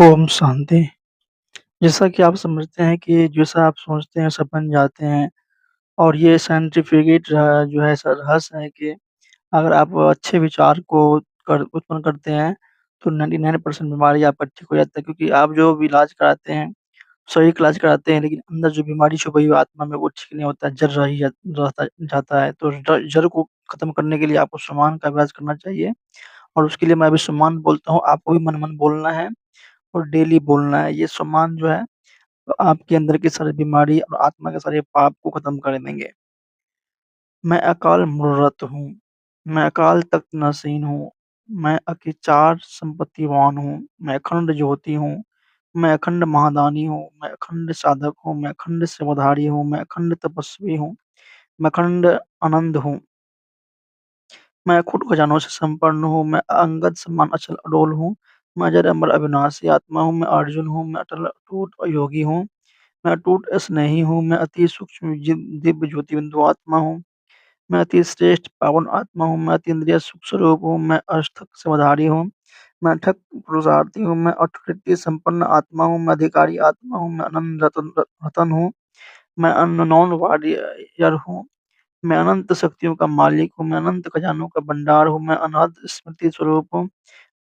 ओम शांति। जैसा कि आप समझते हैं कि जैसा आप सोचते हैं वैसा बन जाते हैं और ये साइंटिफिकेट जो है ऐसा रहस्य है कि अगर आप अच्छे विचार को उत्पन्न करते हैं तो 99% बीमारी आपका ठीक हो जाता है, क्योंकि आप जो भी इलाज कराते हैं सही इलाज कराते हैं, लेकिन अंदर जो बीमारी छुपी हुई है आत्मा में वो ठीक नहीं होता है, जड़ रही रहता जाता है। तो जड़ को खत्म करने के लिए आपको सम्मान का अभ्यास करना चाहिए और उसके लिए मैं अभी सम्मान बोलता हूँ, आपको भी मन मन बोलना है और डेली बोलना है। ये सम्मान जो है तो आपके अंदर की सारी बीमारी और आत्मा के सारे पाप को खत्म कर देंगे। मैं अकाल मूर्त हूँ, मैं अकाल तख्त नसीन हूँ, मैं अकिचार संपत्तिवान हूँ, मैं अखंड ज्योति हूँ, मैं अखंड महादानी हूँ, मैं अखंड साधक हूँ, मैं अखंड सेवाधारी हूँ, मैं अखंड तपस्वी हूँ, मैं अखंड आनंद हूँ, मैं अखुट खजानों से संपन्न हूँ, मैं अंगद समान अचल अडोल हूँ, मैं अजर अमर अविनाशी आत्मा हूँ, मैं अर्जुन हूँ, मैं अटल अटूट योगी हूँ, मैं अटूट स्नेही हूँ, मैं अति सूक्ष्म दिव्य ज्योति बिंदु आत्मा हूँ, मैं अति श्रेष्ठ पावन आत्मा हूँ, मैं अतीन्द्रिय सुख स्वरूप हूँ, मैं अष्टक समधारी हूँ, मैं अठक पुरुषार्थी हूँ, मैं अठकृत्य संपन्न आत्मा हूँ, मैं अधिकारी आत्मा हूँ, मैं अनंत रतन हूँ, मैं अननोन वॉरियर हूँ, मैं अनंत शक्तियों का मालिक हूँ, मैं अनंत खजानों का भंडार हूँ, मैं अनाद स्मृति स्वरूप हूँ,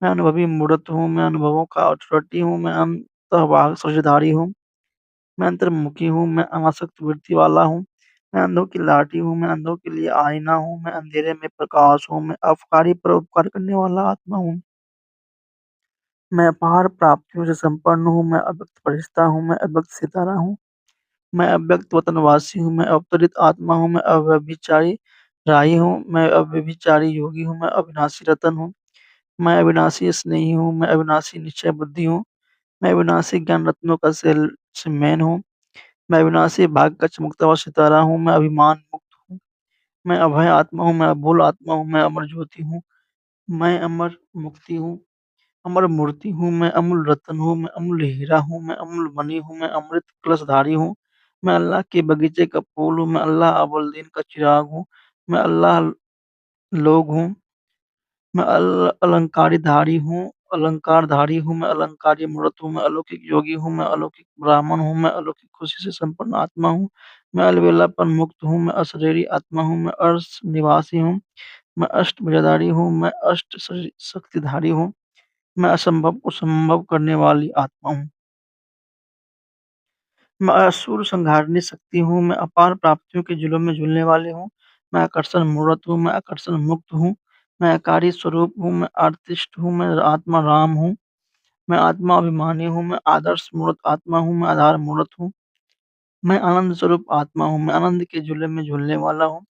मैं अनुभवी मूर्त हूँ, मैं अनुभवों का अथॉरिटी हूँ, मैं अंतर्वाग सूर्यधारी हूँ, मैं अंतर्मुखी हूँ, मैं अनासक्त वृत्ति वाला हूँ, मैं अंधों की लाठी हूँ, मैं अंधों के लिए आईना हूँ, मैं अंधेरे में प्रकाश हूँ, मैं अपकारी पर उपकार करने वाला आत्मा हूँ, मैं अपार प्राप्तियों से संपन्न हूँ, मैं अव्यक्त फरिश्ता हूँ, मैं अव्यक्त सितारा हूँ, मैं अव्यक्त वतनवासी हूँ, मैं अवतरित आत्मा हूँ, मैं अव्यभिचारी राही हूँ, मैं अव्यभिचारी योगी हूँ, मैं अविनाशी रतन हूँ, मैं अविनाशी स्नेही हूँ, मैं अविनाशी निश्चय बुद्धि हूँ, मैं अविनाशी ज्ञान रत्नों का सेल्समैन हूँ, मैं अविनाशी भाग्य का चमकता हुआ सितारा हूँ, मैं अभिमान मुक्त हूँ, मैं अभय आत्मा हूँ, मैं अभूल आत्मा हूँ, मैं अमर ज्योति हूँ, मैं अमर मुक्ति हूँ, अमर मूर्ति हूँ, मैं अमूल रत्न हूँ, मैं अमूल्य हीरा हूँ, मैं अमूल मणि हूँ, मैं अमृत कलशधारी हूँ, मैं अल्लाह के बगीचे का फूल हूँ, मैं अल्लाह अवलदीन का चिराग हूँ, मैं अल्लाह लोग हूँ, मैं अलंकारीधारी हूँ, अलंकारधारी हूँ, मैं अलंकारी मूर्त हूँ, मैं अलौकिक योगी हूँ, मैं अलौकिक ब्राह्मण हूँ, मैं अलौकिक खुशी से संपन्न आत्मा हूँ, मैं अलवेलापन मुक्त हूँ, मैं अशरीरी आत्मा हूँ, मैं अर्श निवासी हूँ, मैं अष्ट भुजाधारी हूँ, मैं अष्ट शक्तिधारी हूँ, मैं असंभव को संभव करने वाली आत्मा हूँ, मैं असुर संहारनी शक्ति हूँ, मैं अपार प्राप्तियों के झूलों में झूलने वाले हूँ, मैं आकर्षण मूर्त हूँ, मैं आकर्षण मुक्त हूँ, मैं आकारी स्वरूप हूँ, मैं आर्तिष्ट हूँ, मैं आत्मा राम हूँ, मैं आत्मा अभिमानी हूँ, मैं आदर्श मूर्त आत्मा हूँ, मैं आधार मूर्त हूँ, मैं आनंद स्वरूप आत्मा हूँ, मैं आनंद के झूले में झूलने वाला हूँ,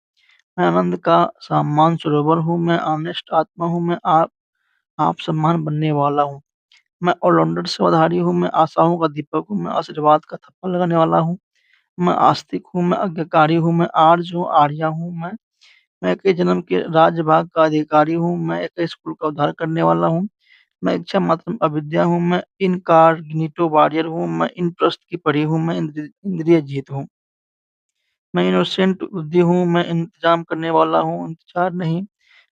मैं आनंद का सम्मान सरोवर हूँ, मैं ऑनेस्ट आत्मा हूँ, मैं आप सम्मान बनने वाला हूँ, मैं ऑलराउंडर सेवाधारी हूँ, मैं आशाओं का दीपक हूँ, मैं आशीर्वाद का थप्पड़ लगाने वाला हूँ, मैं आस्तिक हूँ, मैं आज्ञाकारी हूँ, मैं आर्य हूँ, आर्या हूँ, मैं एक जन्म के राज्य-भाग का अधिकारी हूँ, मैं एक स्कूल का उद्धार करने वाला हूँ, मैं इच्छा मात्र अविद्या हूँ, मैं इनकॉग्निटो वॉरियर हूँ, मैं इंद्रप्रस्थ की परी हूँ, मैं इंद्रिय जीत हूँ, मैं इनोसेंट बुद्धि हूँ, मैं इंतज़ाम करने वाला हूँ, इंतज़ार नहीं,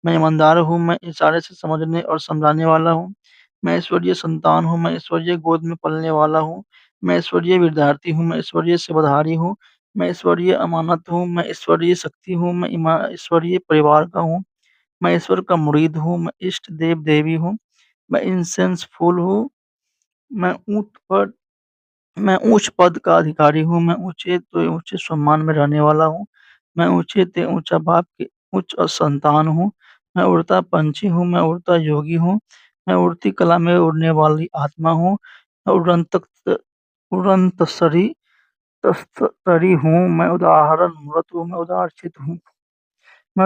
मैं ईमानदार हूँ, मैं इशारे से समझने और समझाने वाला हूँ, मैं ईश्वरीय संतान हूँ, मैं ईश्वरीय गोद में पलने वाला हूँ, मैं ईश्वरीय विद्यार्थी हूँ, मैं ईश्वरीय सेवाधारी हूँ, मैं ईश्वरीय अमानत हूँ, मैं ईश्वरीय शक्ति हूँ, मैं ईश्वरीय परिवार का हूँ, मैं ईश्वर का मुरीद हूँ, मैं इष्ट देव-देवी हूँ, मैं इंसेंस फूल हूँ, मैं ऊँट पर मैं उच्च पद का अधिकारी हूँ, मैं ऊँचे तो ऊँचे सम्मान में रहने वाला हूँ, मैं ऊँचे ते ऊँचा बाप की उच्च संतान हूँ, मैं उड़ता पंछी हूँ, मैं उड़ता योगी हूँ, मैं उड़ती कला में उड़ने वाली आत्मा हूँ, मैं उड़नतसरी तस्तरी हूँ, मैं उदाहरण मूर्त हूँ, मैं उदारचित हूँ, मैं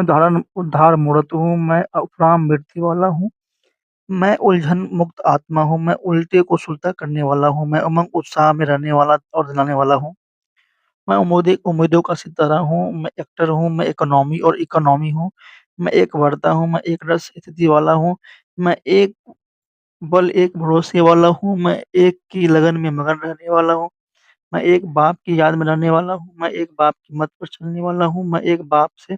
उद्धार मूर्त हूँ, मैं उपराम वृत्ति वाला हूँ, मैं उलझन मुक्त आत्मा हूँ, मैं उल्टे को सुलटा करने वाला हूँ, मैं उमंग उत्साह में रहने वाला और दिलाने वाला हूँ। मैं उम्मीदों का सितारा हूँ, मैं एक्टर हूँ, मैं इकोनॉमी और इकोनॉमी हूँ, मैं एक वरता हूँ, मैं एक रस स्थिति वाला हूँ, मैं एक बल एक भरोसे वाला हूँ, मैं एक की लगन में मगन रहने वाला हूँ, मैं एक बाप की याद में रहने वाला हूँ, मैं एक बाप की मत पर चलने वाला हूँ, मैं एक बाप से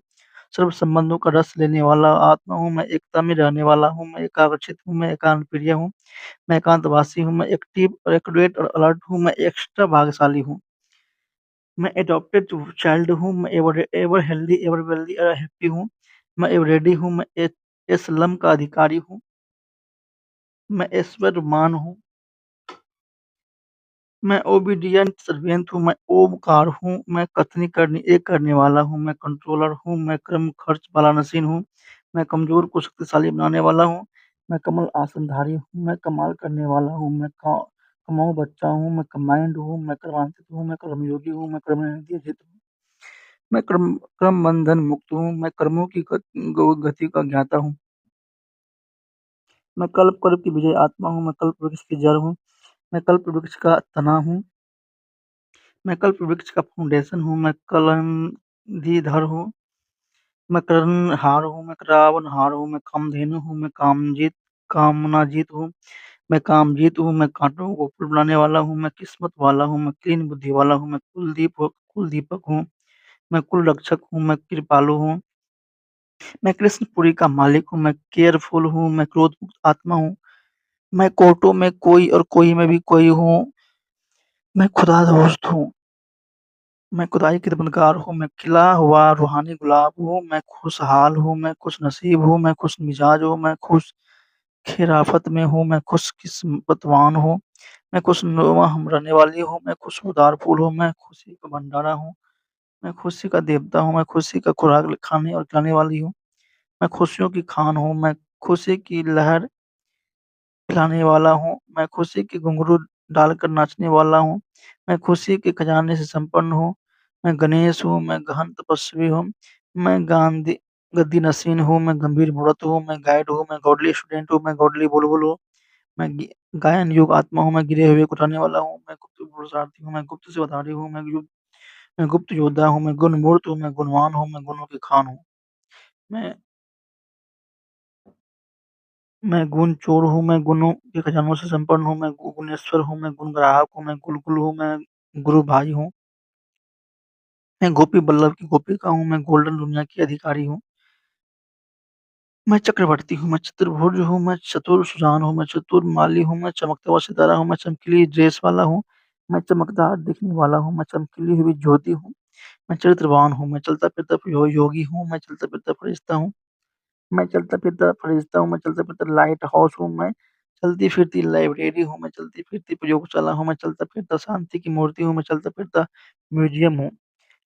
सर्व संबंधों का रस लेने वाला आत्मा हूँ, मैं एकता में रहने वाला हूँ, मैं एकाग्रचित्त हूँ, मैं एकांत-प्रिय हूँ, मैं एकांतवासी हूँ, मैं एक्टिव और एक्यूरेट और अलर्ट हूँ, मैं एक्स्ट्रा भाग्यशाली हूँ। मैं एडॉप्टेड चाइल्ड हूँ, मैं ever ever healthy, ever wealthy और हैप्पी हूँ। मैं एवर रेडी हूँ, मैं एस्लम का अधिकारी हूँ, मैं ऐश्वर्यवान हूँ, मैं ओबीडिएंट सर्वेंट हूँ, मैं ओमकार हूँ, मैं कथनी करनी एक करने वाला हूँ, मैं कंट्रोलर हूँ, मैं क्रम खर्च वाला नसीन हूँ, मैं कमज़ोर को शक्तिशाली बनाने वाला हूँ, मैं कमल आसनधारी हूँ, मैं कमाल करने वाला हूँ, मैं कमाऊ बच्चा हूँ, मैं कमांड हूँ, मैं कर्मांतित हूँ, मैं कर्मयोगी हूँ, मैं कर्मनिधि अजित हूँ, मैं क्रम बंधन मुक्त हूँ, मैं कर्मों की गति का ज्ञाता हूँ, मैं कल्प की विजय आत्मा हूँ, मैं कल्प वृक्ष की जड़ हूँ, मैं कल्प वृक्ष का तना हूँ, मैं कल्प वृक्ष का फाउंडेशन हूँ, मैं कलंधीधर हूँ, मैं कर्णहार हूँ, मैं रावणहार हूँ, मैं कामधेनु हूँ, मैं कामनाजीत हूँ, मैं कामजीत हूँ, मैं कांटों को फूल बनाने वाला हूँ, मैं किस्मत वाला हूँ, मैं क्लीन बुद्धि वाला हूँ, मैं कुलदीपक हूँ, मैं कुल रक्षक हूँ, मैं कृपालु हूँ, मैं कृष्णपुरी का मालिक हूँ, मैं केयरफुल हूँ, मैं क्रोध मुक्त आत्मा हूँ, मैं कोर्टों में कोई और कोई में भी कोई हूँ, मैं खुदा दोस्त हूँ। मैं खुदाई की खिदमतगार हूँ, मैं खिला हुआ रूहानी गुलाब हूँ, मैं खुशहाल हूँ, मैं खुशनसीब हूँ, मैं खुशमिजाज हूँ, मैं खुश खिराफत में हूँ, मैं खुशकिस्मतवान हूँ, मैं खुशनुमा हम रहने वाली हूँ, मैं खुशबूदार फूल हूँ, मैं खुशी का भंडारा हूँ, मैं खुशी का देवता हूँ, मैं खुशी का खुराक खाने और खिलाने वाली हूँ, मैं खुशियों की खान हूँ, मैं खुशी की लहर खिलाने वाला हूँ, मैं खुशी के घुंघरू डालकर नाचने वाला हूँ, मैं खुशी के खजाने से संपन्न हूँ, मैं गणेश हूँ, मैं गहन तपस्वी हूँ, मैं गांधी गद्दी नसीन हूँ, मैं गंभीर मूर्त हूँ, मैं गाइड हूँ, मैं गॉडली स्टूडेंट हूँ, मैं गॉडली बुलबुल हूँ, मैं गायन युग आत्मा हूँ, मैं गिरे हुए को उठाने वाला हूँ, मैं गुप्त पुरुषार्थी हूँ, मैं गुप्त सेवाधारी हूँ, मैं गुप्त योद्धा हूँ, मैं गुणमूर्त हूँ, मैं गुणवान हूँ, मैं गुणों की खान हूँ, मैं मैं गुण चोर हूँ, मैं गुणों के खजानों से संपन्न हूँ, मैं गुणेश्वर हूँ, मैं गुण ग्राहक हूँ, मैं गुलगुल हूँ, मैं गुरु भाई हूँ, मैं गोपी बल्लभ की गोपिका हूँ, मैं गोल्डन दुनिया की अधिकारी हूँ, मैं चक्रवर्ती हूँ, मैं चतुर्भुज हूँ, मैं चतुर सुजान हूँ, मैं चतुर माली हूँ, मैं चमकता हुआ सितारा हूँ, मैं चमकीली ड्रेस वाला हूँ, मैं चमकदार दिखने वाला हूँ, मैं चमकीली हुई ज्योति हूँ, मैं चरित्रवान हूँ, मैं चलता फिरता योगी हूँ, मैं चलता फिरता फरिश्ता हूँ, मैं चलता-फिरता फरिश्ता हूँ, मैं चलता-फिरता लाइट हाउस हूँ, मैं चलती-फिरती लाइब्रेरी हूँ, मैं चलती-फिरती प्रयोगशाला हूँ, मैं चलता-फिरता शांति की मूर्ति हूँ, मैं चलता-फिरता म्यूज़ियम हूँ,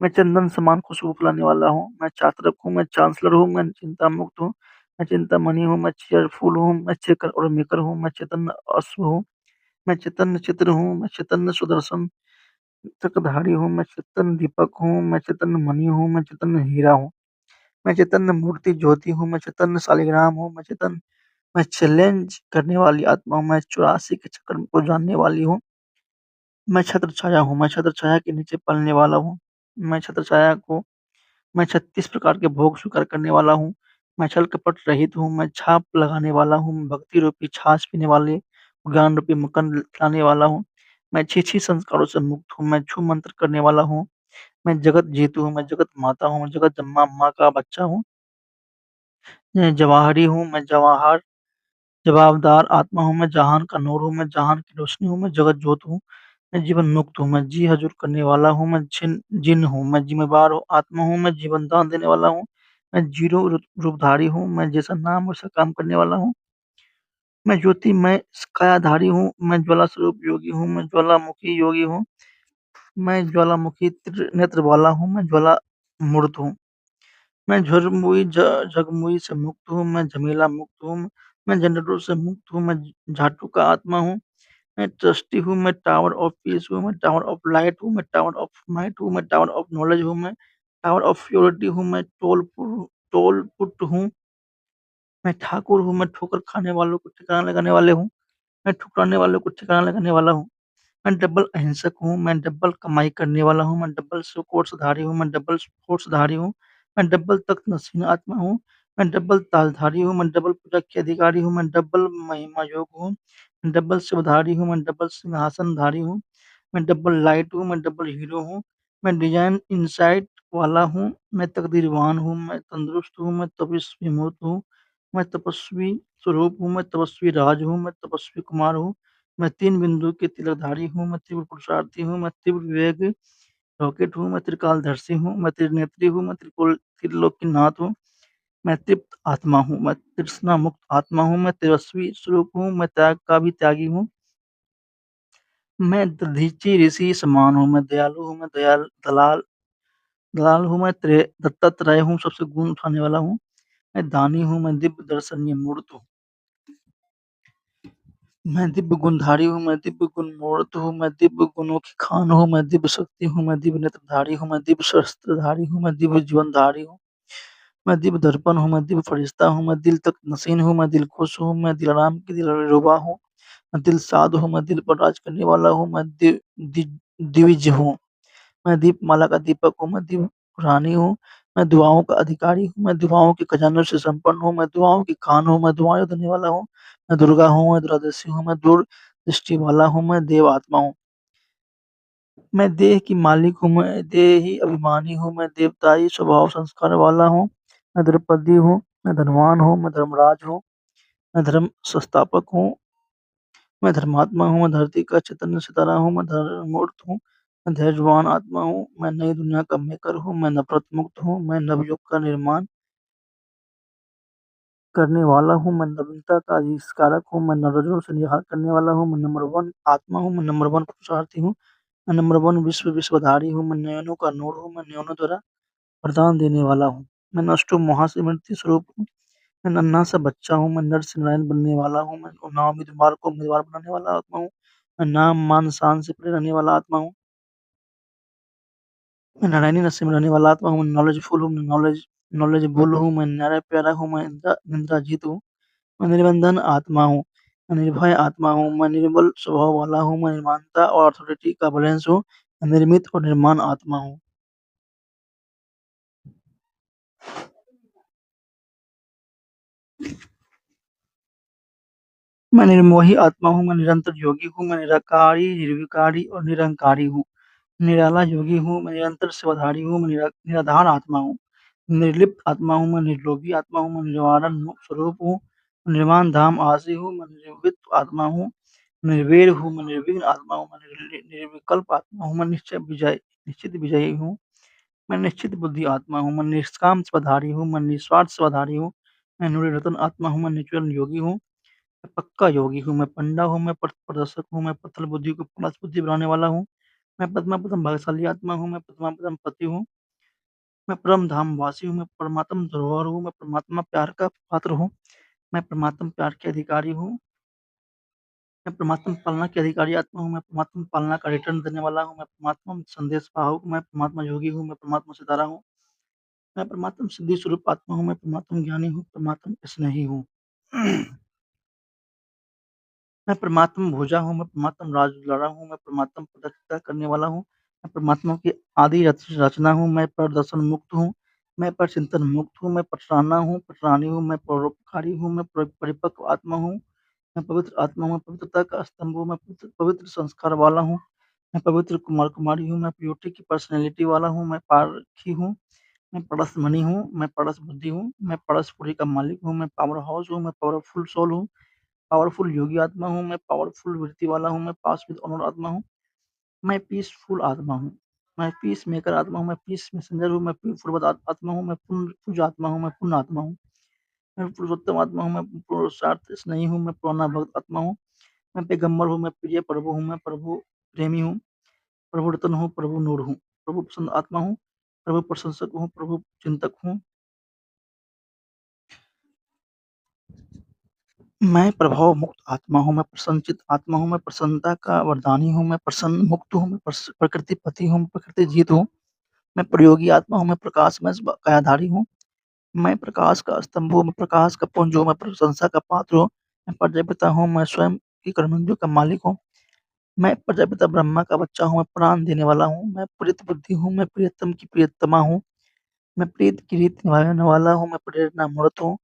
मैं चंदन समान खुशबू फैलाने वाला हूँ, मैं चातक हूँ, मैं चांसलर हूँ, मैं चिंता मुक्त हूँ, मैं चिंतामणि हूँ, मैं चीयरफुल हूँ, मैं चेकर और मेकर हूँ, मैं चैतन्य अश्व हूँ, मैं चैतन्य चित्र हूँ, मैं चैतन्य सुदर्शन चक्रधारी हूँ, मैं चैतन्य दीपक हूँ, मैं चैतन्य मणि हूँ, मैं चैतन्य हीरा हूँ, मैं चैतन्य मूर्ति ज्योति हूँ, मैं चैतन्य शालिग्राम हूँ, मैं चैलेंज करने वाली आत्मा हूँ, मैं 84 के चक्र को जानने वाली हूँ। मैं छत्रछाया हूँ, मैं छत्रछाया के नीचे पलने वाला हूँ। मैं छत्रछाया को मैं 36 प्रकार के भोग स्वीकार करने वाला हूँ। मैं छल-कपट रहित हूँ, मैं छाप लगाने वाला हूँ, मैं भक्ति रूपी छाछ पीने वाले, ज्ञान रूपी मक्खन खिलाने वाला हूँ। मैं छी-छी संस्कारों से मुक्त हूँ, मैं छू मंत्र करने वाला हूँ। मैं जगत जीतू हूँ, मैं जगत माता हूँ, मैं जगत जम्मा माँ का बच्चा हूँ। मैं जवाहरी हूँ, मैं जवाहर जवाबदार आत्मा हूँ, मैं जहान का नूर हूँ, मैं जहान की रोशनी हूँ, मैं जगत जोत हूँ, मैं जीवन मुक्त हूँ, मैं जी हजूर करने वाला हूँ, मैं जिन हूँ, मैं ज़िम्मेदार आत्मा हूँ, मैं जीवन दान देने वाला हूँ, मैं जीरो रूपधारी हूँ, मैं जैसा नाम वैसा काम करने वाला हूँ, मैं ज्योतिमय कायाधारी हूँ, मैं ज्वाला स्वरूप योगी हूँ, मैं ज्वालामुखी योगी हूँ, मैं ज्वालामुखी नेत्र वाला हूँ, मैं ज्वाला मूर्त हूँ। मैं झुरमुई झगमुई से मुक्त हूँ, मैं झमेला मुक्त हूँ, मैं जनरेटर से मुक्त हूँ, मैं झाटू का आत्मा हूँ, मैं ट्रस्टी हूँ, मैं टावर ऑफ पीस हूँ, मैं टावर ऑफ लाइट हूँ, मैं टावर ऑफ माइट हूँ, मैं टावर ऑफ नॉलेज हूँ, मैं टावर ऑफ प्योरिटी हूँ, मैं टोल पुट हूँ, मैं ठाकुर हूँ, मैं ठोकर खाने वालों को ठिकाना लगाने वाले हूँ, मैं ठुकराने वालों को ठिकाना लगाने वाला हूँ। मैं डबल अहिंसक हूँ, मैं डबल कमाई करने वाला हूँ, मैं डबल कोर्सधारी हूँ, मैं डबल फोर्सधारी हूँ, मैं डबल तख्त नशीन आत्मा हूँ, मैं डबल ताजधारी हूँ, मैं डबल पूजा के अधिकारी हूँ, मैं डबल महिमा योग हूँ, मैं डबल शिवधारी हूँ, मैं डबल सिंहासनधारी हूँ, मैं डबल लाइट हूँ, मैं डबल हीरो हूँ, मैं डिजाइन इनसाइट वाला हूँ, मैं तकदीरवान हूँ, मैं तंदुरुस्त हूँ, मैं तपस्वी मूर्त हूँ, मैं तपस्वी स्वरूप हूँ, मैं तपस्वी राज हूँ, मैं तपस्वी कुमार हूँ, मैं 3 बिंदु के तिलकधारी हूँ, मैं तीव्र पुरुषार्थी हूँ, मैं तीव्र विवेक रॉकेट हूँ, मैं त्रिकालदर्शी हूँ, मैं त्रिनेत्री हूँ, मैं त्रिलोकीनाथ हूँ, मैं तृप्त आत्मा हूँ, मैं तृष्णा मुक्त आत्मा हूँ, मैं तेजस्वी स्वरूप हूँ, मैं त्याग का भी त्यागी हूँ, मैं दधीचि ऋषि समान हूँ, मैं दयालु हूँ, मैं दलाल दलाल हूँ, मैं दत्तात्रेय हूँ, सबसे गुण उठाने वाला हूँ, मैं दानी हूँ, मैं दिव्य दर्शनीय मूर्त हूँ, मैं दिव्य गुणधारी हूँ, मैं दिव्य गुण मूर्त हूँ, मैं दिव्य गुणों की खान हूँ, मैं दिव्य शक्ति हूँ, मैं दिव्य नेत्रधारी हूँ, मैं दिव्य शस्त्रधारी हूँ, मैं दिव्य जीवनधारी हूँ, मैं दिव्य दर्पण हूँ, मैं दिव्य फरिश्ता हूँ, मैं दिल तक नसीन हूँ, मैं दिल खुश हूँ, मैं दिलराम की दिलरुबा हूँ, मैं दिल साध हूँ, मैं दिल पर राज करने वाला हूँ, मैं दिविज हूँ, मैं दीपमाला का दीपक हूँ, मैं दीप रानी हूँ, मैं दुआओं का अधिकारी हूँ, मैं दुआओं के खजानों से संपन्न हूँ, मैं दुआओं की खान हूँ, मैं दुआएं देने वाला हूँ, मैं दुर्गा हूँ, मैं दूरदर्शी हूँ, मैं दूरदृष्टि वाला हूँ, मैं देव आत्मा हूँ, मैं देह की मालिक हूँ, मैं देही अभिमानी हूँ, मैं देवताई स्वभाव संस्कार वाला हूँ, मैं द्रौपदी हूँ, मैं धनवान हूँ, मैं धर्मराज हूँ, मैं धर्म संस्थापक हूँ, मैं धर्मात्मा हूँ, मैं धरती का चैतन्य सितारा हूँ, मैं धर्ममूर्त हूँ, मैं धैर्यवान आत्मा हूँ, मैं नई दुनिया का मेकर हूँ, मैं नफरत मुक्त हूँ, मैं नवयुग का निर्माण करने वाला हूँ, मैं नवीनता का आविष्कारक हूँ, मैं नवरत्नों से निहार करने वाला हूँ, मैं नंबर वन आत्मा हूँ, मैं नंबर वन पुरुषार्थी हूँ, मैं नंबर वन विश्वधारी हूँ, मैं नयनों का नूर हूँ, मैं नयनों द्वारा वरदान देने वाला हूँ, मैं नष्टो महासिमृति स्वरूप हूँ, मैं नन्हा सा बच्चा हूँ, मैं नर से नारायण बनने वाला हूँ, मैं नाउमीदवार को उम्मीदवार बनाने वाला आत्मा हूँ, मैं नाम मान शान से परे रहने वाला आत्मा हूँ, मैं नारायणी नशे में रहने वाला आत्मा हूँ, मैं नॉलेजफुल हूँ, मैं नॉलेजेबल हूँ, मैं न्यारा प्यारा हूँ, मैं निंदाजीत हूँ, मैं निर्बंधन आत्मा हूँ, मैं निर्भय आत्मा हूँ, मैं निर्बल स्वभाव वाला हूँ, मैं निर्माणता और अथॉरिटी का बैलेंस हूँ, मैं निर्मित और निर्माण आत्मा हूँ। मैं निर्मोही आत्मा हूँ, मैं निरंतर योगी हूँ, मैं निराकारी, निर्विकारी और निरंकारी हूँ। निराला योगी हूँ, मैं निरंतर सेवाधारी हूँ, मैं निराधार आत्मा हूँ। निर्लिप्त आत्मा हूँ, मैं निर्लोभी आत्मा हूँ, मैं निर्वाण स्वरूप हूँ, निर्वाण धाम आसी हूँ, मैं निर्वित आत्मा हूँ, निर्वैर हूँ, मैं निर्विघ्न आत्मा हूँ, मैं निर्विकल्प आत्मा हूँ, मैं निश्चित विजयी हूँ, मैं निश्चित बुद्धि आत्मा हूँ, मैं निष्काम स्वधारी हूँ, मैं निस्वार्थ स्वधारी हूँ, मैं निरतन आत्मा हूँ, मैं नेचुरल योगी हूँ, मैं पक्का योगी हूँ, मैं पंडा हूँ, मैं पथ प्रदर्शक हूँ, मैं पत्थर बुद्धि को प्लस बुद्धि बनाने वाला हूँ, मैं पद्मापदम भाग्यशाली आत्मा हूँ, मैं पद्मापदम पति हूँ, मैं परम धाम वासी हूँ, मैं परमात्म धरोहर हूँ, मैं परमात्मा प्यार का पात्र हूँ, मैं परमात्म प्यार के अधिकारी हूँ, मैं परमात्मा पालना के अधिकारी आत्मा हूँ, मैं परमात्मा पालना का रिटर्न देने वाला हूँ, मैं परमात्मा संदेश पाहक, मैं परमात्मा योगी हूँ, मैं परमात्मा सितारा हूँ, मैं परमात्मा सिद्धि स्वरूप आत्मा हूँ, मैं परमात्मा ज्ञानी हूँ, परमात्मा स्नेही हूँ। मैं परमात्मा भोजा हूँ, मैं परमात्मा राज दुलारा हूँ, मैं परमात्मा प्रदक्षता करने वाला हूँ, मैं परमात्मा की आदि रचना हूँ, मैं प्रदर्शन मुक्त हूँ, मैं परचिंतन मुक्त हूँ, मैं पटराना हूँ, पटरानी हूँ, मैं परोपकारी हूँ, मैं परिपक्व आत्मा हूँ, मैं पवित्र आत्मा हूँ, मैं पवित्रता का स्तंभ हूँ, मैं पवित्र संस्कार वाला हूँ, मैं पवित्र कुमार कुमारी हूँ, मैं प्योरिटी की पर्सनैलिटी वाला हूँ, मैं पारखी हूँ, मैं परसमणि हूँ, मैं परस बुद्धि हूँ, मैं परसपुरी का मालिक हूँ, मैं पावर हाउस हूँ, मैं पावरफुल सोल हूँ, पावरफुल योगी आत्मा हूँ, मैं पावरफुल वृत्ति वाला हूँ, मैं पास विद ऑनर आत्मा हूँ, मैं पीसफुल आत्मा हूँ, मैं पीस मेकर आत्मा हूँ, मैं पीस मैसेंजर हूँ, मैं पूर्वद आत्मा हूँ, मैं पूज आत्मा हूँ, मैं पुण्य आत्मा हूँ, मैं पुरुषोत्तम आत्मा हूँ, मैं पुरुषार्थ स्नेही हूँ, मैं पुराना भक्त आत्मा हूँ, मैं पैगम्बर हूँ, मैं प्रिय प्रभु हूँ, मैं प्रभु प्रेमी हूँ, प्रभु रतन हूँ, प्रभु नूर हूँ, प्रभु पसंद आत्मा हूँ, प्रभु प्रशंसक हूँ, प्रभु चिंतक हूँ, मैं प्रभाव मुक्त आत्मा हूँ, मैं प्रसन्नचित्त आत्मा हूँ, मैं प्रसन्नता का वरदानी हूँ, मैं प्रसन्न मुक्त हूँ, मैं प्रकृति पति हूँ, मैं प्रकृति जीत हूँ, मैं प्रयोगी आत्मा हूँ, मैं प्रकाश में कायाधारी हूँ, मैं प्रकाश का स्तंभ हूँ, मैं प्रकाश का पुंज हूँ, मैं प्रशंसा का पात्र हूँ, मैं प्रजापिता हूँ, मैं स्वयं की कर्मेंद्रियों का मालिक हूँ, मैं प्रजापिता ब्रह्मा का बच्चा हूँ, मैं प्राण देने वाला हूँ, मैं प्रिय बुद्धि हूँ, मैं प्रियतम की प्रियतमा हूँ, मैं प्रीत की रीत निभाने वाला हूँ, मैं प्रेरणा मूर्त हूँ,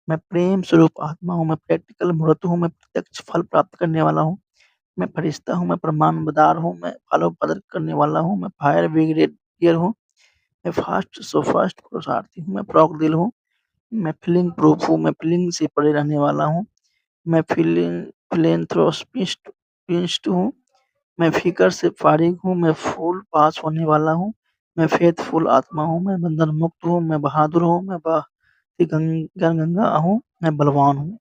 मैं प्रेम स्वरूप आत्मा हूँ, मैं प्रैक्टिकल मूर्त हूँ, मैं प्रत्यक्ष फल प्राप्त करने वाला हूँ, मैं फरिश्ता हूँ, मैं प्रमाणबदार हूँ, मैं फलों कदर करने वाला हूँ, मैं फायर ब्रिगेडियर हूँ, मैं फास्ट पुरुषार्थी हूँ, मैं प्रॉगदिल हूँ, मैं फीलिंग प्रूफ हूँ, मैं फीलिंग से परे रहने वाला हूँ, मैं फिलैंथ्रोपिस्ट हूँ, मैं फ़िक्र से फ़ारिग़ हूँ, मैं फूल पास होने वाला हूँ, मैं फ़ेथफुल आत्मा हूँ, मैं बंधन मुक्त हूँ, मैं बहादुर हूँ, मैं गंगा हूँ, मैं बलवान हूँ।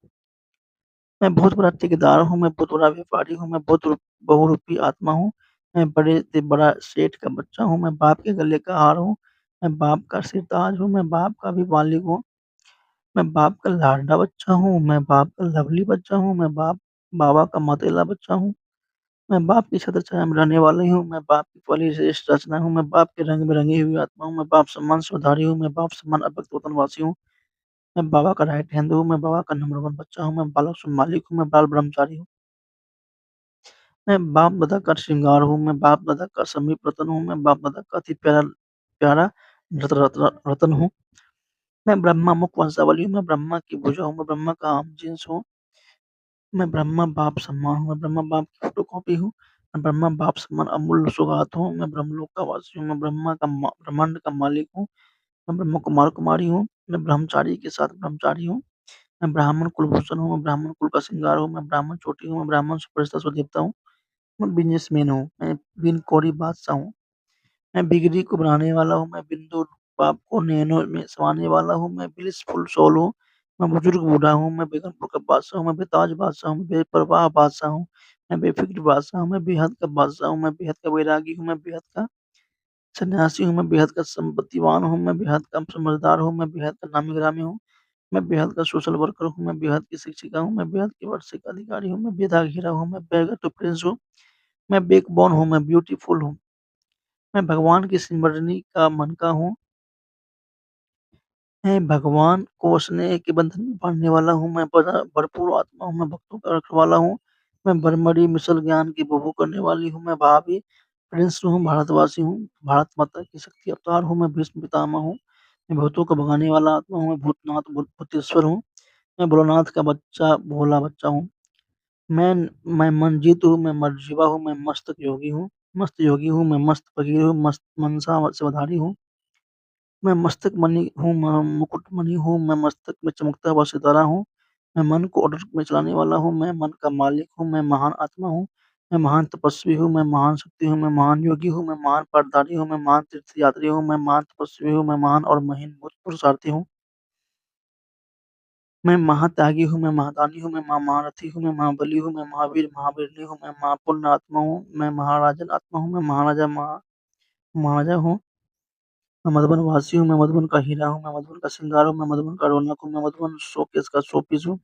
मैं बहुत बड़ा ठेकेदार हूँ, मैं बहुत बड़ा व्यापारी हूँ, मैं बहुत बहुरूपी आत्मा हूँ, मैं बड़े से बड़ा सेठ का बच्चा हूँ, मैं बाप के गले का हार हूँ, मैं बाप का सिरताज हूँ, मैं बाप का भी मालिक हूँ, मैं बाप का लाडला बच्चा हूँ, मैं बाप का लवली बच्चा हूँ, मैं बाबा का मौतेला बच्चा हूँ, मैं बाप की छत्रछाया में रहने वाली हूँ, मैं बाप की पली श्रेष्ठ रचना हूँ, मैं बाप के रंग में रंगी हुई आत्मा हूँ, मैं बाप समान सुधारी हूँ, मैं बाप समान अव्यक्त वतनवासी हूँ, मैं बाबा का राइट हैंड हूँ, मैं बाबा का नंबर 1 बच्चा हूँ, मैं बालक शुभ मालिक हूँ, मैं बाल ब्रह्मचारी हूँ। मैं बाप-दादा का श्रृंगार हूँ, मैं बाप-दादा का समीप रतन हूँ, मैं बाप-दादा का अति प्यारा प्यारा रतन हूँ। मैं ब्रह्मा मुख वंशावली हूँ, मैं ब्रह्मा की भुजा हूँ, मैं ब्रह्मा का आम जिन्स हूँ, मैं ब्रह्मा बाप समान हूँ, मैं ब्रह्मा बाप की फोटोकॉपी हूँ, मैं ब्रह्मा बाप समान अमूल्य सौगात हूँ, मैं ब्रह्मलोक का वासी हूँ, मैं ब्रह्मांड का मालिक हूँ, मैं ब्रह्म कुमार कुमारी हूँ, मैं ब्रह्मचारी के साथ ब्रह्मचारी हूँ, मैं ब्राह्मण कुलभूषण हूँ, मैं ब्राह्मण कुल का श्रृंगार हूँ, मैं ब्राह्मण चोटी हूँ, मैं ब्राह्मण सुपरस्टार सुदेवता हूँ, मैं बिज़नेसमैन हूँ, मैं बिन कौड़ी बादशाह हूँ। मैं बिगड़ी को बनाने वाला हूँ, मैं बिंदु पाप को नैनो में समाने वाला हूँ, मैं ब्लिसफुल सोल हूँ, मैं बुजुर्ग बूढ़ा हूँ, मैं बेगमपुर का बादशाह हूँ, मैं बेताज बादशाह हूँ, मैं बेपरवाह बादशाह हूँ, मैं बेफ़िक्र बादशाह हूँ, मैं बेहद का बादशाह हूँ, मैं बेहद का वैरागी हूँ, मैं बेहद का सन्यासी हूँ, मैं बेहद का संपत्तिवान हूँ, मैं बेहद का समझदार हूँ, मैं बेहद का नामी-गिरामी हूँ, मैं बेहद का सोशल वर्कर हूँ, मैं बेहद की शिक्षिका हूँ, मैं बेहद की वार्षिक अधिकारी हूँ, मैं बेदाग हीरा हूँ, मैं बेहद टू प्रिंस हूँ, मैं बैकबोन हूँ, मैं ब्यूटीफुल हूँ, मैं भगवान की सिमरनी का मनका हूँ। मैं भगवान को स्नेह के बंधन में बाँधने वाला हूँ, मैं भरपूर आत्मा हूँ, मैं भक्तों का रखवाला हूँ, मैं भरमरी मिसल ज्ञान की बबूँ करने वाली हूँ, मैं भावी प्रिंस हूँ, भारतवासी हूँ, भारत माता की शक्ति अवतार हूँ, मैं भीष्म पितामह हूँ, मैं भूतों को भगाने वाला आत्मा हूँ, मैं भूतनाथ भूतेश्वर हूँ, मैं भोलानाथ का बच्चा भोला बच्चा हूँ, मैं मैं मनजीत हूँ, मैं मर्जिबा हूँ, मैं मस्त योगी हूँ, मैं मस्त फकीर हूँ, मस्त मनसा सेवाधारी हूँ। मैं मस्तक मणि हूँ, मुकुट मणि हूँ, मैं मस्तक में चमकता हुआ सितारा हूँ। मैं मन को ऑर्डर में चलाने वाला हूँ, मैं मन का मालिक हूँ, मैं महान आत्मा हूँ, मैं महान तपस्वी हूँ, मैं महान शक्ति हूँ, मैं महान योगी हूँ, मैं महान पटधारी हूँ, मैं महान तीर्थयात्री हूँ, मैं महान तपस्वी हूँ, मैं महान और महीन पुरुषार्थी हूँ। मैं महात्यागी हूँ, मैं महादानी हूँ, मैं महारथी हूँ, मैं महाबली हूँ, मैं महावीर महावीरनी हूँ, मैं महापुण्य आत्मा हूँ, मैं महाराजन आत्मा हूँ, मैं महाराजा हूँ। मैं मधुबन वासी हूँ, मैं मधुबन का हीरा हूँ, मैं मधुबन का श्रृंगार हूँ, मैं मधुबन का रौनक हूँ, मैं मधुबन शोकेस का शोपीस हूँ,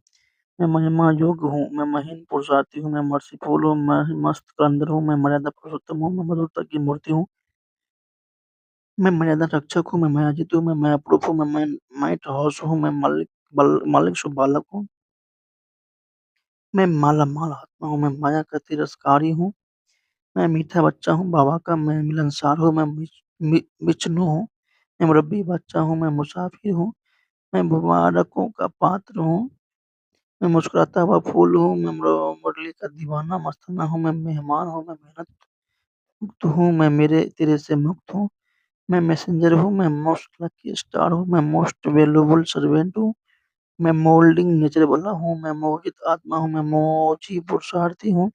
मैं महिमा योग्य हूँ, मैं महीन पुरुषार्थी हूँ, मैं मर्सीफुल हूँ, मैं मस्त कलंदर हूँ, मैं मर्यादा पुरुषोत्तम हूँ, मैं मधुरता की मूर्ति हूँ, मैं मर्यादा रक्षक हूँ, मैं मायाजित हूँ, मैं मायाप्रूफ हूँ, मैं माइट हाउस हूँ, मैं मालिक शुभ बालक हूँ, मैं मालामाल आत्मा हूँ, मैं माया का तिरस्कारी हूँ, मैं मीठा बच्चा हूँ बाबा का, मैं मिलनसार हूँ, मैं मिचनू हूँ, मैं मुरब्बी बच्चा हूँ, मैं मुसाफिर हूँ, मैं मुबारकों का पात्र हूँ, मैं मुस्कुराता हुआ फूल हूँ, मैं मुरली का दीवाना मस्ताना हूँ, मैं मेहमान हूँ, मैं मेहनत मुक्त हूँ, मैं मेरे तेरे से मुक्त हूँ, मैं मैसेंजर हूँ, मैं मोस्ट लकी स्टार हूँ, मैं मोस्ट वैल्यूएबल सर्वेंट हूँ, मैं मोल्डिंग नेचर वाला हूँ, मैं मोहित आत्मा हूँ, मैं मोची पुरुषार्थी हूँ,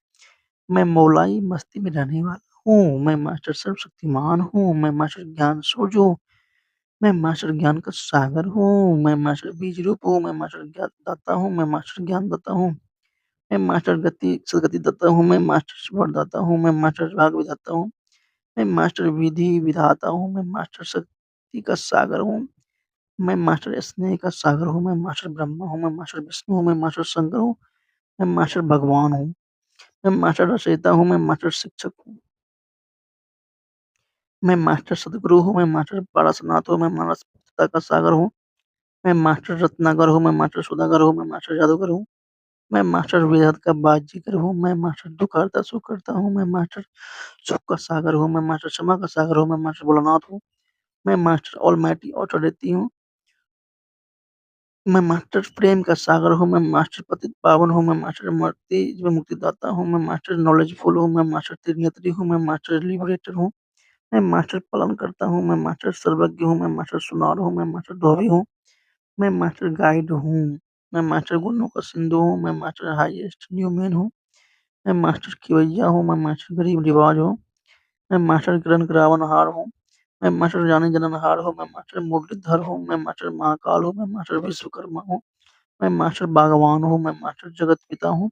मैं मौलाई मस्ती में रहने वाला हूँ, मैं मास्टर सर्वशक्तिमान हूँ, मैं मास्टर ज्ञान सूर्य हूँ, मैं मास्टर ज्ञान का सागर हूँ, मैं मास्टर बीज रूप हूँ, मैं मास्टर ज्ञान दाता हूँ, मैं मास्टर ज्ञान दाता हूँ, मैं मास्टर सदगति दाता हूँ, मैं मास्टर वरदाता हूँ, मैं मास्टर भाग विधाता हूँ, मैं मास्टर विधि विधाता हूँ, मैं मास्टर शक्ति का सागर हूँ, मैं मास्टर स्नेह का सागर हूँ, मैं मास्टर ब्रह्मा हूँ, मैं मास्टर विष्णु हूँ, मैं मास्टर शंकर हूँ, मैं मास्टर भगवान हूँ, मैं मास्टर रचयिता हूँ, मैं मास्टर शिक्षक हूँ, मैं मास्टर सदगुरु हूँ, मैं मास्टर पारसनाथ हूँ, मैं मानसता का सागर हूँ, मैं मास्टर रत्नाकर हूँ, मैं मास्टर सौदागर हूँ, मैं मास्टर जादूगर हूँ, मैं मास्टर वेदांत का बाजीगर हूँ, मैं मास्टर दुःख सुख करता हूँ, मैं मास्टर सुख का सागर हूँ, मैं मास्टर क्षमा का सागर हूँ, मैं मास्टर भोलानाथ हूँ, मैं मास्टर ऑलमाइटी ऑटोरिटी हूँ, मैं मास्टर प्रेम का सागर हूँ, मैं मास्टर पतित पावन हूँ, मैं मास्टर मुक्तिदाता हूँ, मैं मास्टर नॉलेजफुल हूँ, मैं मास्टर त्रिनेत्री हूँ, मैं मास्टर लिबरेटर हूँ, मैं मास्टर पालनकर्ता हूँ, मैं मास्टर सर्वज्ञ हूँ, मैं मास्टर सुनार हूँ, मैं मास्टर धोबी हूँ, मैं मास्टर गाइड हूँ, मैं मास्टर गुणों का सिंधु हूँ, मैं मास्टर हाईएस्ट न्यूमैन हूँ, मैं मास्टर खिवैया हूँ, मैं मास्टर गरीब रिवाज हूँ, मैं मास्टर किरण करावनहार हूँ, मैं मास्टर जानी जननहार हूँ, मैं मास्टर मुरलीधर हूँ, मैं मास्टर महाकाल हूँ, मैं मास्टर विश्वकर्मा हूँ, मैं मास्टर भगवान हूँ, मैं मास्टर जगत पिता हूँ,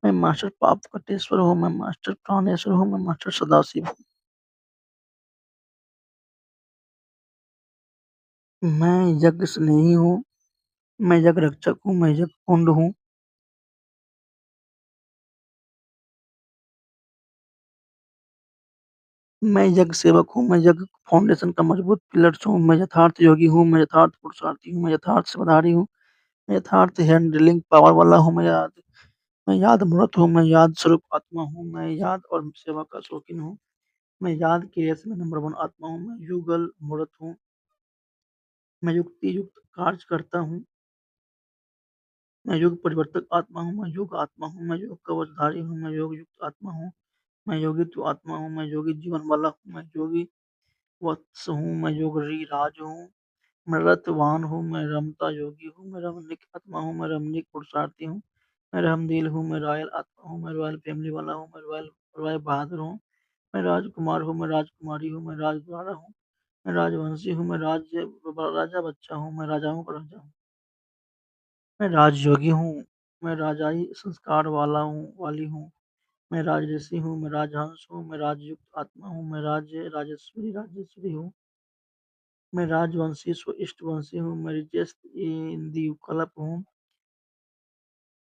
मैं मास्टर पाप कटेश्वर हूँ, मैं मास्टर प्राणेश्वर हूँ, मैं मास्टर सदाशिव हूँ। मैं यज्ञ स्नेही हूँ, मैं यज्ञ रक्षक हूँ, मैं यज्ञ कुंड हूँ, मैं यज्ञ सेवक हूँ, मैं यज्ञ फाउंडेशन का मजबूत पिलर्स हूँ, मैं यथार्थ योगी हूँ, मैं यथार्थ पुरुषार्थी हूँ, मैं यथार्थ सेवाधारी हूँ, मैं यथार्थ हैंडलिंग पावर वाला हूँ, मैं याद मूर्त हूँ, मैं याद स्वरूप आत्मा हूँ, मैं याद और सेवा का शौकीन हूँ, मैं याद के रेस में नंबर वन आत्मा हूँ, मैं युगल मूर्त हूँ, मैं युक्ति युक्त कार्य करता हूँ, मैं युग परिवर्तक आत्मा हूँ, मैं युग आत्मा हूँ, मैं योग कवचधारी हूँ, मैं योग युक्त आत्मा हूँ, मैं योगित्व आत्मा हूँ, मैं योगी जीवन वाला हूँ, मैं योगी वत्स हूँ, मैं योगी राज हूँ, मैं रतवान हूँ, मैं रमता योगी हूँ, मैं रमणीक आत्मा हूँ, मैं रमणीक पुरुषार्थी हूँ, मैं रहमदिल हूँ, मैं रॉयल आत्मा हूँ, मैं रॉयल फैमिली वाला हूँ, मैं रॉयल रॉय बहादुर हूँ, मैं राजकुमार हूँ, मैं राजकुमारी हूँ, मैं राजद्वारा हूँ, मैं राजवंशी हूँ, मैं राजा बच्चा हूँ, मैं राजाओं का राजा हूँ, मैं राजयोगी हूँ, मैं राजाई संस्कार वाला हूँ वाली हूँ, मैं राजऋषि हूँ, मैं राजहंस हूँ, मैं राजयुक्त आत्मा हूँ, मैं राजेश्वरी हूँ, मैं राजवंशी इष्टवंशी हूँ, मैं रिचेस्ट इन दी कलप हूँ,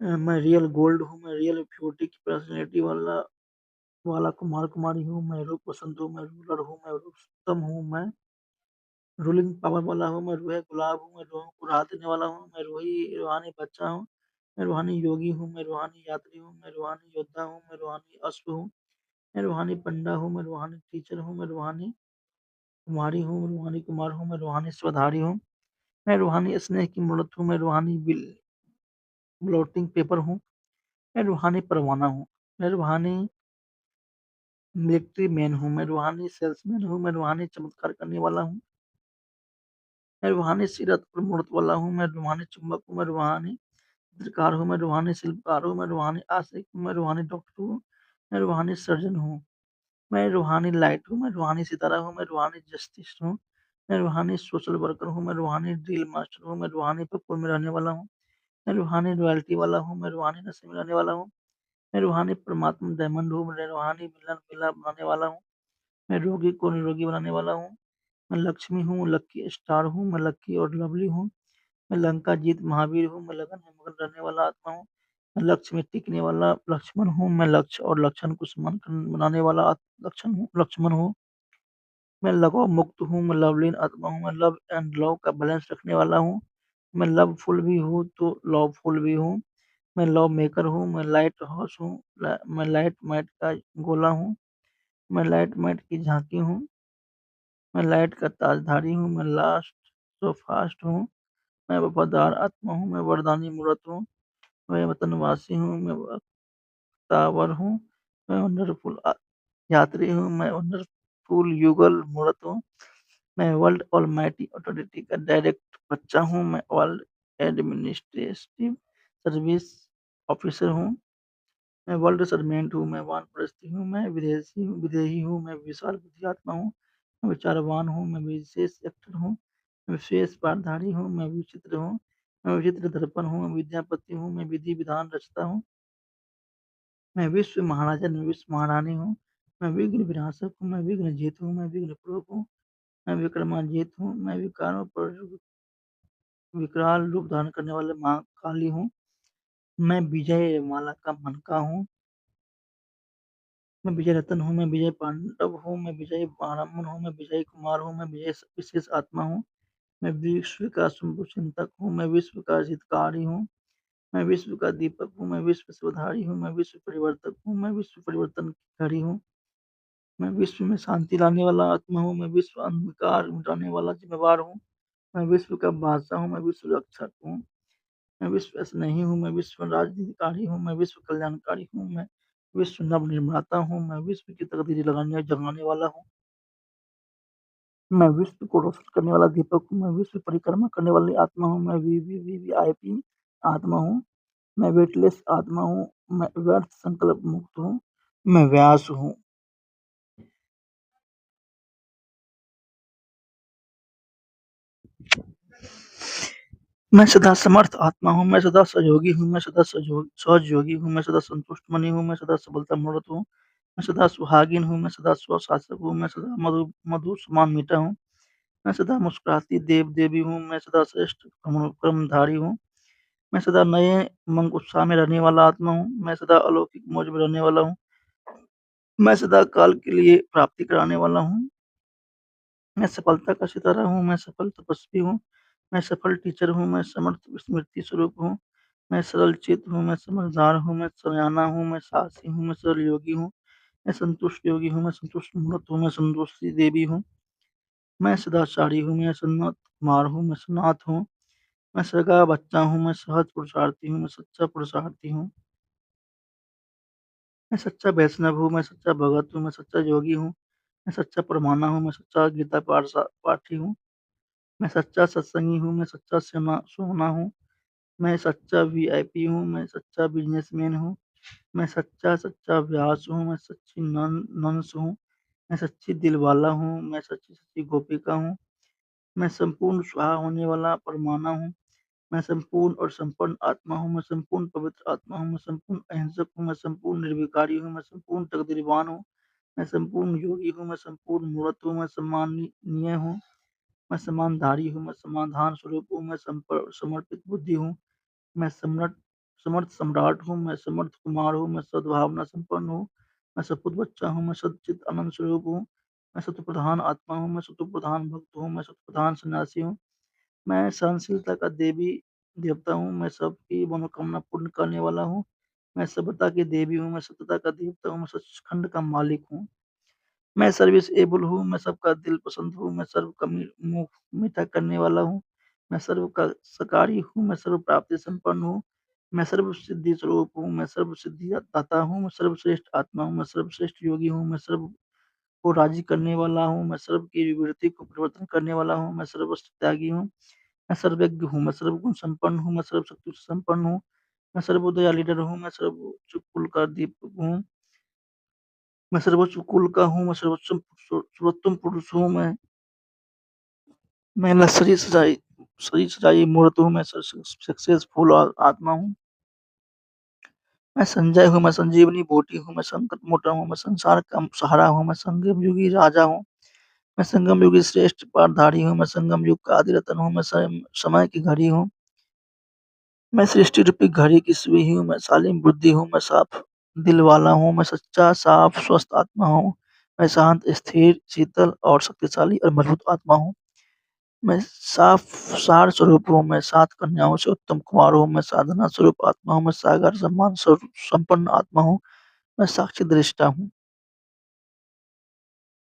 मैं रियल गोल्ड हूँ, मैं रियल ब्यूटी की पर्सनैलिटी वाला कुमार कुमारी हूँ, मैं रूप पसंद हूँ, मैं रूलर हूँ, मैं रूपसम हूँ, मैं रूलिंग पावर वाला हूँ, मैं रूहे गुलाब हूँ, मैं रूहों को राह देने वाला हूँ, मैं रूहानी बच्चा हूँ, मैं रूहानी योगी हूँ, मैं रूहानी यात्री हूँ, मैं रूहानी योद्धा हूँ, मैं रूहानी अश्व हूँ, मैं रूहानी पंडा हूँ, मैं रूहानी टीचर हूँ, मैं रूहानी कुमारी हूँ, मैं रूहानी कुमार हूँ, मैं रूहानी स्वधारी हूँ, मैं रूहानी स्नेह की मूर्त हूँ, मैं रूहानी ब्लोटिंग पेपर हूँ, मैं रूहानी परवाना हूँ, मैं रूहानी मिलिट्री मैन हूँ, मैं रूहानी सेल्समैन हूँ, मैं रूहानी चमत्कार करने वाला हूँ, मैं रूहानी सीरत और मूर्त वाला हूँ, मैं रूहानी चुंबक हूँ, मैं रूहानी चित्रकार हूँ, मैं रूहानी शिल्पकार हूँ, मैं रूहानी आशिक हूँ, मैं रूहानी डॉक्टर हूँ, मैं रूहानी सर्जन हूँ, मैं रूहानी लाइट हूँ, मैं रूहानी सितारा हूँ, मैं रूहानी जस्टिस हूँ, मैं रूहानी सोशल वर्कर हूँ, मैं रूहानी ड्रिल मास्टर हूँ, मैं रूहानी पकड़ में रहने वाला हूँ, मैं रूहानी रॉयल्टी वाला हूँ, मैं रूहानी नशे में रहने वाला हूँ, मैं रूहानी परमात्मा डायमंड हूँ, मैं रूहानी मिलन मिला बनाने वाला हूँ, मैं रोगी को निरोगी बनाने वाला हूँ, मैं लक्ष्मी हूँ, लक्की स्टार हूँ, मैं लक्की और लवली हूँ, मैं लंका जीत महावीर हूँ, मैं लगन में मगन रहने वाला आत्मा हूँ, मैं लक्ष्य में टिकने वाला लक्ष्मण हूँ, मैं लक्ष्य और लक्षण को समान बनाने वाला लक्ष्मण हूँ, मैं लगाव मुक्त हूँ, मैं लवलीन आत्मा हूँ, मैं लव एंड लव का बैलेंस रखने वाला हूँ, मैं लवफुल भी हूँ तो लवफुल भी हूँ, मैं लव मेकर हूँ, मैं लाइट हाउस हूँ, मैं लाइट माइट का गोला हूँ, मैं लाइट माइट की झांकी हूँ, मैं लाइट का ताजधारी हूँ, मैं लास्ट सो फास्ट हूँ, मैं वफादार आत्मा हूँ, मैं वरदानी मूर्त हूँ, मैं वतनवासी हूँ, मैं वक्तावर हूँ, मैं वंडरफुल यात्री हूँ, मैं वंडरफुल युगल मूर्त हूँ, मैं वर्ल्ड ऑलमाइटी अथॉरिटी का डायरेक्ट बच्चा हूँ, मैं वर्ल्ड एडमिनिस्ट्रेटिव सर्विस ऑफिसर हूँ, मैं वर्ल्ड सर्वेंट हूँ, मैं वानप्रस्थी हूँ, मैं विदेही हूँ, मैं विशाल बुद्धि आत्मा हूँ, मैं विचारवान हूँ, मैं विशेष एक्टर हूँ, मैं विशेष पारधारी हूँ, मैं विचित्र हूँ, मैं विचित्र दर्पण हूँ, मैं विद्यापति हूँ, मैं विधि विधान रचता हूँ, मैं विश्व महाराजा मैं विश्व महारानी हूँ, मैं विघ्न विनाशक हूँ, मैं विघ्न जीत हूँ, मैं विघ्न प्रभु हूँ, मैं विक्रमाजीत हूँ, मैं विकारों पर विकराल रूप धारण करने वाले महाकाली हूँ, मैं विजय माला का मनका हूँ, मैं विजय रतन हूँ, मैं विजय पांडव हूँ, मैं विजय ब्राह्मण हूँ, मैं विजय कुमार हूँ, मैं विजय विशेष आत्मा हूँ, मैं विश्व का शंभु चिंतक हूँ, मैं विश्व का हितकारी हूँ, मैं विश्व का दीपक हूँ, मैं विश्व सुधारी हूँ, मैं विश्व परिवर्तक हूँ, मैं विश्व परिवर्तन की हूँ, मैं विश्व में शांति लाने वाला आत्मा हूँ, मैं विश्व अंधकार मिटाने वाला जिम्मेवार हूँ, मैं विश्व का बादशाह हूँ, मैं विश्व रक्षक हूँ, मैं विश्व स्नेही हूँ, मैं विश्व राजनीतिकारी हूँ, मैं विश्व कल्याणकारी हूँ, मैं विश्व नव निर्माता हूँ, मैं विश्व की तकदीरें लगाने जगाने वाला हूँ, मैं विश्व को रोशन करने वाला दीपक हूँ, मैं विश्व परिक्रमा करने वाली आत्मा हूँ, मैं वीवीवीवीआईपी आत्मा हूँ, मैं वेटलेस आत्मा हूँ, मैं व्यर्थ संकल्प मुक्त हूँ, मैं व्यास हूँ। मैं सदा समर्थ आत्मा हूँ, मैं सदा सहयोगी हूँ, मैं सदा सहज योगी हूँ, मैं सदा संतुष्ट मनी हूँ, मैं सदा सफलता मूर्त हूँ, मैं सदा सुहागिन हूँ, मैं सदा स्वशासक हूँ, मैं सदा मधु मधुर समान मीठा हूँ, मैं सदा मुस्कुराती देव-देवी हूँ, मैं सदा श्रेष्ठ कर्मधारी हूँ, मैं सदा नए उमंग उत्साह में रहने वाला आत्मा हूँ, मैं सदा अलौकिक मौज में रहने वाला हूँ, मैं सदा काल के लिए प्राप्ति कराने वाला हूँ, मैं सफलता का सितारा हूँ, मैं सफल तपस्वी हूँ, मैं सफल टीचर हूँ, मैं समर्थ स्मृति स्वरूप हूँ, मैं सरल चित्त हूँ, मैं समझदार हूँ, मैं सयाना हूँ, मैं साहसी हूँ, मैं सरल योगी हूँ, मैं संतुष्ट योगी हूँ, मैं संतुष्ट मूर्त हूँ, मैं संतोषी देवी हूँ, मैं सदाचारी हूँ, मैं सन्नत कुमार हूँ, मैं सनाथ हूँ, मैं सगा बच्चा हूँ, मैं सहज पुरुषार्थी हूँ, मैं सच्चा पुरुषार्थी हूँ, मैं सच्चा वैष्णव हूँ, मैं सच्चा भगत हूँ, मैं सच्चा योगी हूँ, मैं सच्चा परमाणु हूँ, मैं सच्चा गीता पाठी हूँ, मैं सच्चा सत्संगी हूँ, मैं सच्चा सोना हूँ, मैं सच्चा वीआईपी हूँ, मैं सच्चा बिजनेसमैन हूँ, मैं सच्चा सच्चा व्यास हूँ, मैं सच्ची नंस हूँ, मैं सच्ची दिलवाला हूँ, मैं सच्ची सच्ची गोपिका हूँ, मैं संपूर्ण स्वाहा होने वाला परमाणु हूँ, मैं संपूर्ण और संपन्न आत्मा हूँ, मैं संपूर्ण पवित्र आत्मा हूँ, मैं संपूर्ण अहिंसक हूँ, मैं संपूर्ण निर्विकारी हूँ, मैं संपूर्ण तकदीरवान हूँ, मैं संपूर्ण योगी हूँ, मैं संपूर्ण मूर्त हूँ, मैं सम्माननीय हूँ, मैं समानधारी हूँ, मैं समाधान स्वरूप हूँ, मैं समर्पित बुद्धि हूँ, मैं समर्थ सम्राट हूँ, मैं समर्थ कुमार हूँ, मैं सद्भावना संपन्न हूँ, मैं सपूत बच्चा हूँ, मैं सच्चित आनंद स्वरूप हूँ, मैं सत्प्रधान आत्मा हूँ, मैं सत्प्रधान भक्त हूँ, मैं सत्प्रधान सन्यासी हूँ, मैं सहनशीलता का देवी देवता हूँ, मैं सबकी मनोकामना पूर्ण करने वाला हूँ, मैं सभ्यता की देवी हूँ, मैं सत्यता का देवता हूँ, मैं सचखंड का मालिक हूँ, मैं सर्विस एबल हूँ, मैं सबका दिल पसंद हूँ, मैं सर्व का मुँह मीठा करने वाला हूँ, मैं सर्व का सकारी हूँ, मैं सर्व प्राप्ति संपन्न हूँ, मैं सर्व सिद्धि स्वरूप हूँ, मैं सर्व सिद्धि दाता हूँ, मैं सर्वश्रेष्ठ आत्मा हूँ, मैं सर्वश्रेष्ठ योगी हूँ, मैं सर्व को राजी करने वाला हूँ, मैं सर्व की विवृत्ति को परिवर्तन करने वाला हूँ, मैं सर्वस्व त्यागी हूँ, मैं सर्वज्ञ हूँ, मैं सर्वगुण संपन्न हूँ, मैं सर्वशक्ति से संपन्न हूँ, मैं सर्वोदया लीडर हूँ, मैं सर्वोच्च कुल का दीपक हूँ, मैं सर्वोच्च कुल का हूँ, मैं सर्वोत्तम पुरुष हूँ, मैं सजी सजाई मूर्त हूँ, मैं सक्सेसफुल आत्मा हूँ, मैं संजय हूँ, मैं संजीवनी बूटी हूँ, मैं संकट मोटा हूँ, मैं संसार का सहारा हूँ, मैं संगम युगी राजा हूँ, मैं संगम युगी श्रेष्ठ पारधारी हूँ, मैं संगम युग का आदि रतन हूँ, मैं समय की घड़ी हूँ, मैं सृष्टि रूपी घड़ी की सुई हूँ, मैं शालीन बुद्धि हूँ, मैं साफ दिल वाला हूँ, मैं सच्चा साफ स्वस्थ आत्मा हूँ, मैं शांत स्थिर शीतल और शक्तिशाली और मजबूत आत्मा हूँ, मैं साफ सार स्वरूप हूँ, मैं सात कन्याओं से उत्तम कुमार हूँ, मैं साधना स्वरूप आत्मा हूँ, मैं सागर सम्मान स्वरूप संपन्न आत्मा हूँ, मैं साक्षी दृष्टा हूँ,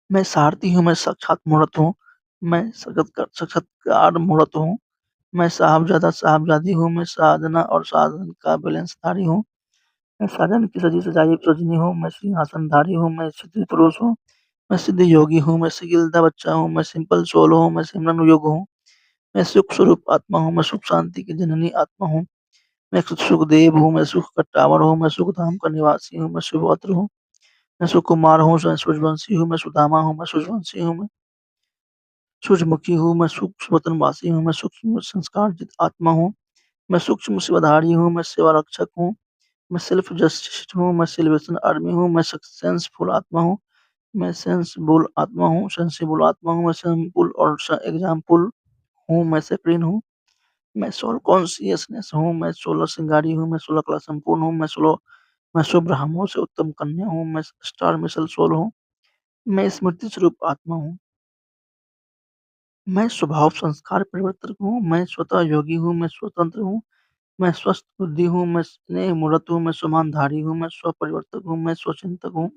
मैं सारथी हूँ, मैं साक्षात मूर्त हूँ, मैं साक्षात्कार मूर्त हूँ, मैं साहबजादा साहबजादी हूँ, मैं साधना और साधन का बैलेंसधारी हूँ, मैं साधन की सजी सजाई रजनी हूँ, मैं सिंहासनधारी हूँ, मैं सिद्धि पुरुष हूँ, मैं सिद्ध योगी हूँ, मैं सिगिलदा बच्चा हूँ, मैं सिंपल सोल हूँ, मैं सिमरन योग हूँ, मैं सुख स्वरूप आत्मा हूँ, मैं सुख शांति की जननी आत्मा हूँ, मैं सुखदेव हूँ, मैं सुख का टावर हूँ, मैं सुखधाम का निवासी हूँ, मैं सुभद्र हूँ, मैं सुकुमार हूँ, मैं सूर्यवंशी हूँ, मैं सुदामा हूँ, मैं सूर्यवंशी हूँ, मैं सूर्यमुखी हूँ, मैं सूक्ष्म वतनवासी हूँ, मैं सूक्ष्म संस्कारजित आत्मा हूँ, मैं सूक्ष्म शिवधारी हूँ, मैं सेवा रक्षक हूँ, मैं सेल्फ जस्टिस हूँ, मैं सिल्वेशन आर्मी हूँ, मैं सेंसफुल आत्मा हूँ, मैं सेंसिबल आत्मा हूँ, मैं सेम्पुल और एग्जाम्पल हूँ, मैं सेक्रेन हूँ, मैं सोल कॉन्शियसनेस हूँ, मैं सोलह श्रृंगारी हूँ, मैं 16 कला संपूर्ण हूँ, मैं शुभ ब्राह्मणों से उत्तम कन्या हूँ, मैं स्टार मिसल सोल हूँ, मैं स्मृति स्वरूप आत्मा हूँ, मैं स्वभाव संस्कार परिवर्तक हूँ, मैं स्वतः योगी हूँ, मैं स्वतंत्र हूँ, मैं स्वस्थ बुद्धि हूँ, मैं स्नेह मूर्त हूँ, मैं समानधारी हूँ, मैं स्वपरिवर्तक हूँ, मैं स्वचिंतक हूँ,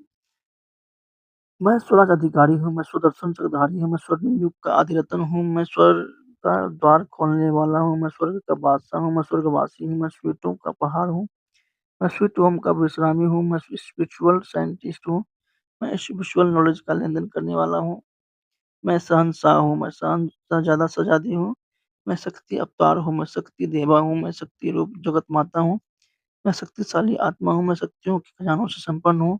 मैं स्वराज अधिकारी हूँ, मैं स्वदर्शन चक्रधारी हूँ, मैं स्वर्णिम युग का आदिरत्न हूँ, मैं स्वर्ग का द्वार खोलने वाला हूँ, मैं स्वर्ग का बादशाह हूँ, मैं स्वर्गवासी हूँ, मैं स्वीटों का पहाड़ हूँ, मैं स्वीट होम का विश्रामी हूँ, मैं स्पिरिचुअल साइंटिस्ट हूँ, मैं स्पिरिचुअल नॉलेज का लेन-देन करने वाला हूँ, मैं शहंशाह हूँ, मैं शहज़ादा शहज़ादी हूँ, मैं शक्ति अवतार हूँ, मैं शक्ति देवा हूँ, मैं शक्ति रूप जगत माता हूँ, मैं शक्तिशाली आत्मा हूँ, मैं शक्तियों के खजानों से संपन्न हूँ,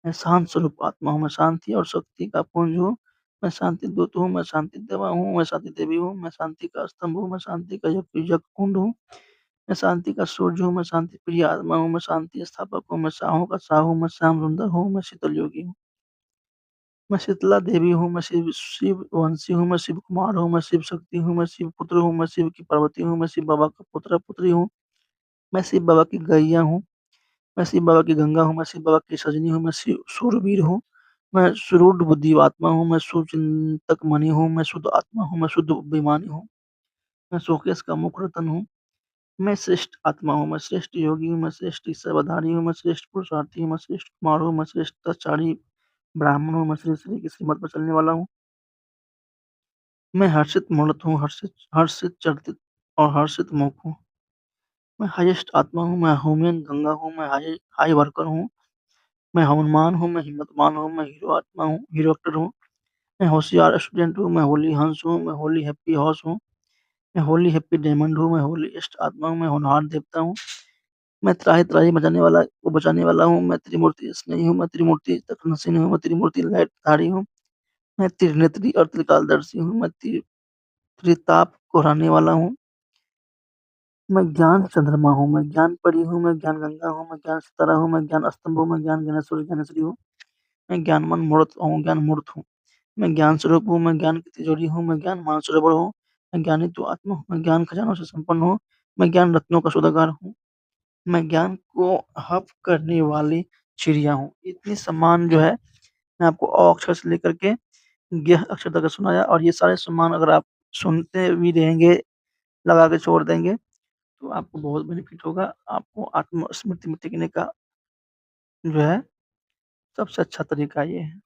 मैं शांत स्वरूप आत्मा हूँ, मैं शांति और शक्ति का पुंज हूँ, मैं शांति दूत हूँ, मैं शांति देवा हूँ, मैं शांति देवी हूँ, मैं शांति का स्तंभ हूँ, मैं शांति का यज्ञ कुंड हूँ, मैं शांति का सूर्य हूँ, मैं शांति प्रिय आत्मा हूँ, मैं शांति स्थापक हूँ, मैं शाहों का शाह हूँ, मैं श्याम सुंदर हूँ, मैं शीतल योगी हूँ। मैं शीतला देवी हूँ, मैं शिव वंशी हूँ, मैं शिव कुमार हूँ, मैं शिव शक्ति हूँ, मैं शिव पुत्र हूँ, मैं शिव की पार्वती हूँ, मैं शिव बाबा का पुत्र-पुत्री हूँ, मैं शिव बाबा की गैया हूँ, मैं शिव बाबा की गंगा हूँ, मैं शिव बाबा की सजनी हूँ, मैं शिव शूरवीर हूँ, मैं सुरूढ़ बुद्धि आत्मा हूँ, मैं शुभचिंतक मणि हूँ, मैं शुद्ध आत्मा हूँ, मैं शुद्ध अभिमानी हूँ, मैं शोकेस का मुख रत्न हूँ, मैं श्रेष्ठ आत्मा हूँ, मैं श्रेष्ठ योगी हूँ, मैं श्रेष्ठ ईश्वरधारी हूँ, मैं श्रेष्ठ पुरुषार्थी हूँ, मैं श्रेष्ठ कुमार हूँ, मैं श्रेष्ठाचारी ब्राह्मण हूँ, मैं श्री-श्री की श्रीमत पर चलने वाला हूँ। मैं हर्षित मूर्त हूँ, हर्षित हर्षित चर्चित और हर्षित मुख हूँ। मैं हाईएस्ट आत्मा हूँ, मैं ह्यूमन गंगा हूँ, मैं हाई वर्कर हूँ, मैं हनुमान हूँ, मैं हिम्मतवान हूँ, मैं हीरो आत्मा हूँ, हीरो एक्टर हूँ, मैं होशियार स्टूडेंट हूँ, मैं होली हंस हूँ, मैं होली हैप्पी हॉर्स हूँ, मैं होली हैप्पी डायमंड हूँ, मैं होली इष्ट आत्मा हूँ, मैं होनहार देवता हूँ, मैं त्राहि-त्राहि बचाने वाला हूँ, मैं त्रिमूर्ति स्नेही हूँ, मैं त्रिमूर्ति तत्नशील हूँ, मैं त्रिमूर्ति लयधारी हूँ, मैं त्रिनेत्री और त्रिकालदर्शी हूँ, मैं त्रिताप को हराने वाला हूँ। मैं ज्ञान चंद्रमा हूँ, मैं ज्ञान परी हूँ, मैं ज्ञान गंगा हूँ, मैं ज्ञान सितारा हूँ, मैं ज्ञान स्तंभ हूँ, मैं ज्ञान ज्ञानेश्वर ज्ञानेश्वरी हूँ, मैं ज्ञानवान मूर्त हूँ, ज्ञान मूर्त हूँ, मैं ज्ञान स्वरूप हूँ, मैं ज्ञान की तिजोरी हूँ, मैं ज्ञान मानसरोवर हूँ, मैं ज्ञानी तो आत्मा हूँ, मैं ज्ञान खजानों से संपन्न हूँ, मैं ज्ञान रत्नों का सौदागर हूँ, मैं ज्ञान को हव करने वाली चिड़िया हूँ। इतनी सम्मान जो है मैं आपको अ अक्षर से लेकर के ज्ञ अक्षर तक सुनाया और ये सारे सम्मान अगर आप सुनते भी रहेंगे, लगा के छोड़ देंगे तो आपको बहुत बेनिफिट होगा। आपको आत्मस्मृति में टिकने का जो है सबसे अच्छा तरीका ये है।